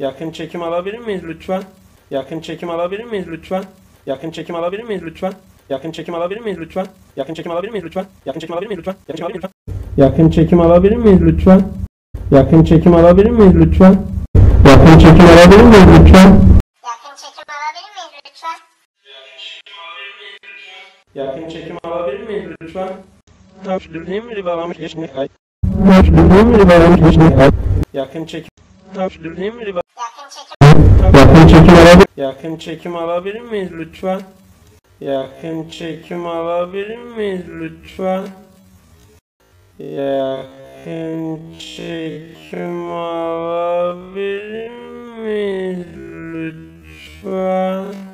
Yakın çekim alabilir miyiz lütfen? Yakın çekim alabilir miyiz lütfen? Yakın çekim alabilir miyiz lütfen? Yakın çekim alabilir miyiz lütfen? Yakın çekim alabilir miyiz lütfen? Yakın çekim alabilir miyiz lütfen? Yakın çekim alabilir miyiz lütfen? Yakın çekim alabilir miyiz lütfen? Yakın çekim alabilir miyiz lütfen? Yakın çekim alabilir miyiz lütfen? Hafiflediğim biri bağlamış geçmek ay. Hafiflediğim biri bağlamış geçmek ay. Yakın çekim. Hafiflediğim biri Yakın çekim alabilir. Yakın çekim alabilir miyiz lütfen? Yakın çekim alabilir miyiz lütfen? Yakın çekim alabilir miyiz lütfen?